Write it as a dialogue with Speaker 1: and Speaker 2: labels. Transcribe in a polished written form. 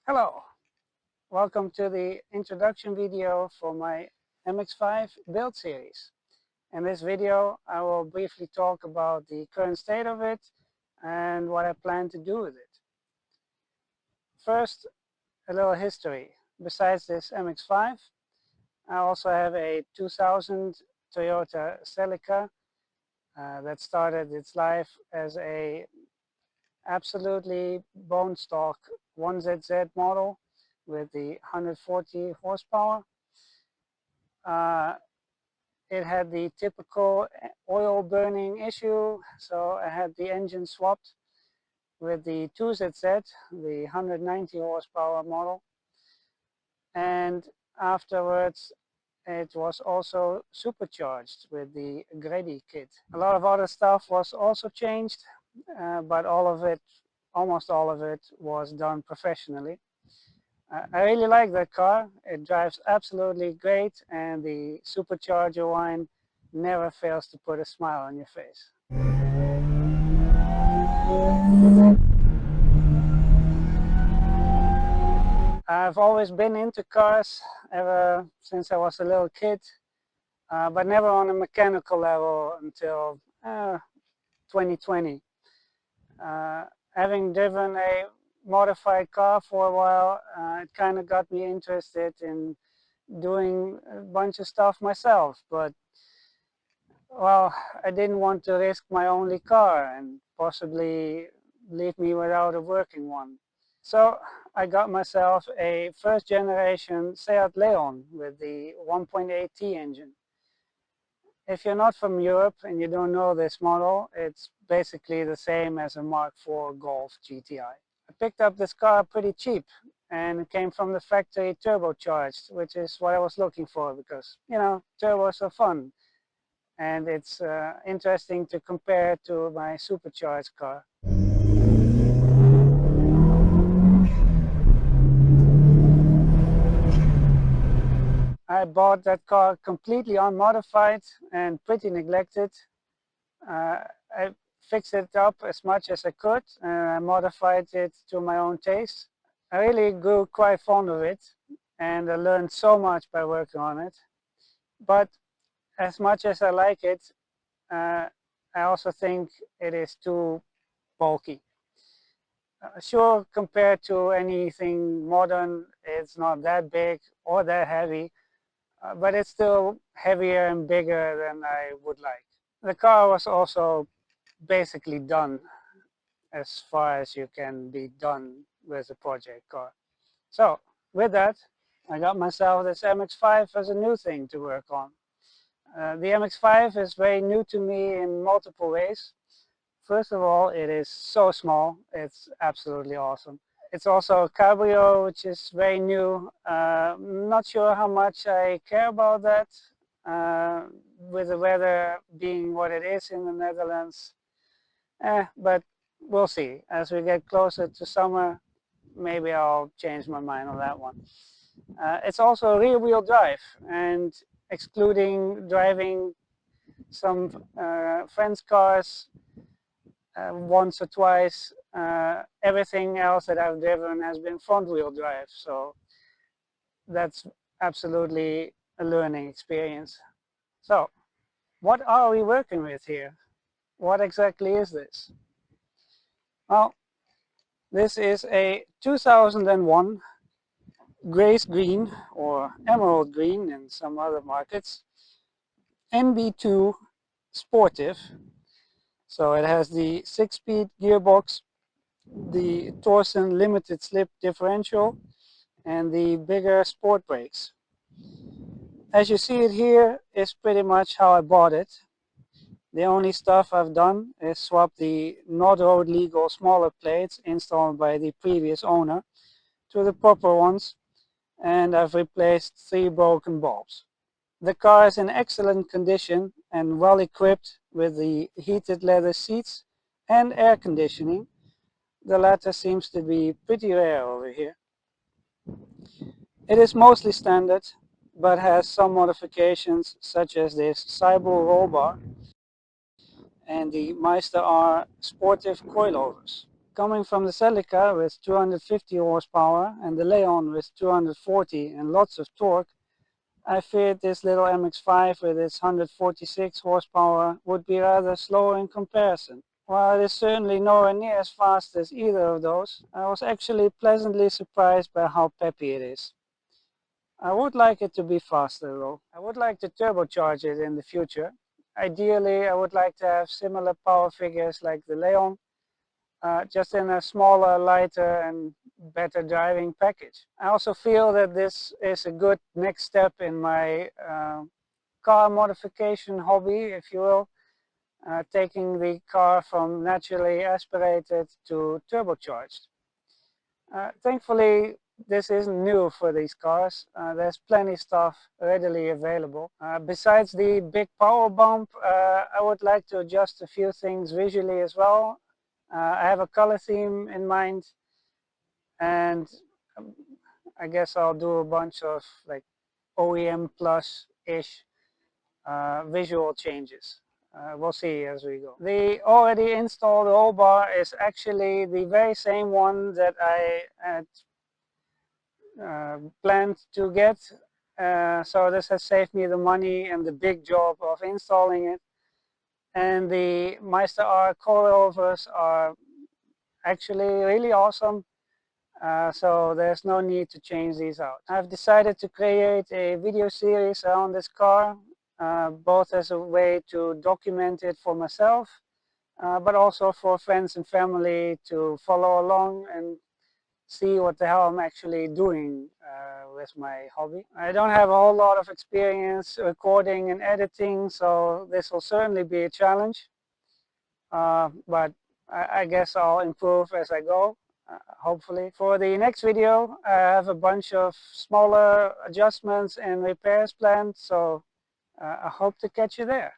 Speaker 1: Hello, welcome to the introduction video for my MX-5 build series. In this video, I will briefly talk about the current state of it and what I plan to do with it. First, a little history. Besides this MX-5, I also have a 2000 Toyota Celica that started its life as a absolutely bone stock 1ZZ model with the 140 horsepower. It had the typical oil burning issue, so I had the engine swapped with the 2ZZ, the 190 horsepower model, and afterwards it was also supercharged with the Grady kit. A lot of other stuff was also changed, but almost all of it was done professionally. I really like that car. It drives absolutely great, and the supercharger whine never fails to put a smile on your face. I've always been into cars ever since I was a little kid, but never on a mechanical level until 2020. Having driven a modified car for a while, it kind of got me interested in doing a bunch of stuff myself, but well, I didn't want to risk my only car and possibly leave me without a working one. So I got myself a first generation Seat Leon with the 1.8T engine. If you're not from Europe and you don't know this model, it's basically the same as a Mark IV Golf GTI. I picked up this car pretty cheap, and it came from the factory turbocharged, which is what I was looking for because, you know, turbos are fun. And it's interesting to compare to my supercharged car. I bought that car completely unmodified and pretty neglected. I fixed it up as much as I could and I modified it to my own taste. I really grew quite fond of it and I learned so much by working on it. But as much as I like it, I also think it is too bulky. Sure, compared to anything modern, it's not that big or that heavy, but it's still heavier and bigger than I would like. The car was also basically done as far as you can be done with a project car. So with that, I got myself this MX-5 as a new thing to work on. The MX-5 is very new to me in multiple ways. First of all, it is so small. It's absolutely awesome. It's also a cabrio, which is very new. Not sure how much I care about that. With the weather being what it is in the Netherlands. But we'll see. As we get closer to summer, maybe I'll change my mind on that one. It's also rear-wheel drive, and excluding driving some friends' cars once or twice, everything else that I've driven has been front-wheel drive, so that's absolutely a learning experience. So, what are we working with here? What exactly is this? Well, this is a 2001 Grace Green, or Emerald Green in some other markets, NB2 Sportive. So it has the 6-speed gearbox, the Torsen limited slip differential, and the bigger sport brakes. As you see it here is pretty much how I bought it. The only stuff I've done is swap the not road legal smaller plates installed by the previous owner to the proper ones, and I've replaced 3 broken bulbs. The car is in excellent condition and well equipped with the heated leather seats and air conditioning. The latter seems to be pretty rare over here. It is mostly standard, but has some modifications such as this Cyber roll bar and the Meister R Sportive coilovers. Coming from the Celica with 250 horsepower and the Leon with 240 and lots of torque, I feared this little MX-5 with its 146 horsepower would be rather slow in comparison. While it is certainly nowhere near as fast as either of those, I was actually pleasantly surprised by how peppy it is. I would like it to be faster though. I would like to turbocharge it in the future. Ideally, I would like to have similar power figures like the Leon, just in a smaller, lighter and better driving package. I also feel that this is a good next step in my car modification hobby, if you will, taking the car from naturally aspirated to turbocharged. Thankfully, this isn't new for these cars. There's plenty of stuff readily available. Besides the big power bump, I would like to adjust a few things visually as well. I have a color theme in mind, and I guess I'll do a bunch of like OEM plus-ish visual changes. We'll see as we go. The already installed roll bar is actually the very same one that I had planned to get. So this has saved me the money and the big job of installing it. And the Meister R coilovers are actually really awesome. So there's no need to change these out. I've decided to create a video series around this car, both as a way to document it for myself, but also for friends and family to follow along and see what the hell I'm actually doing with my hobby. I don't have a whole lot of experience recording and editing, so this will certainly be a challenge. But I guess I'll improve as I go, hopefully. For the next video, I have a bunch of smaller adjustments and repairs planned, so I hope to catch you there.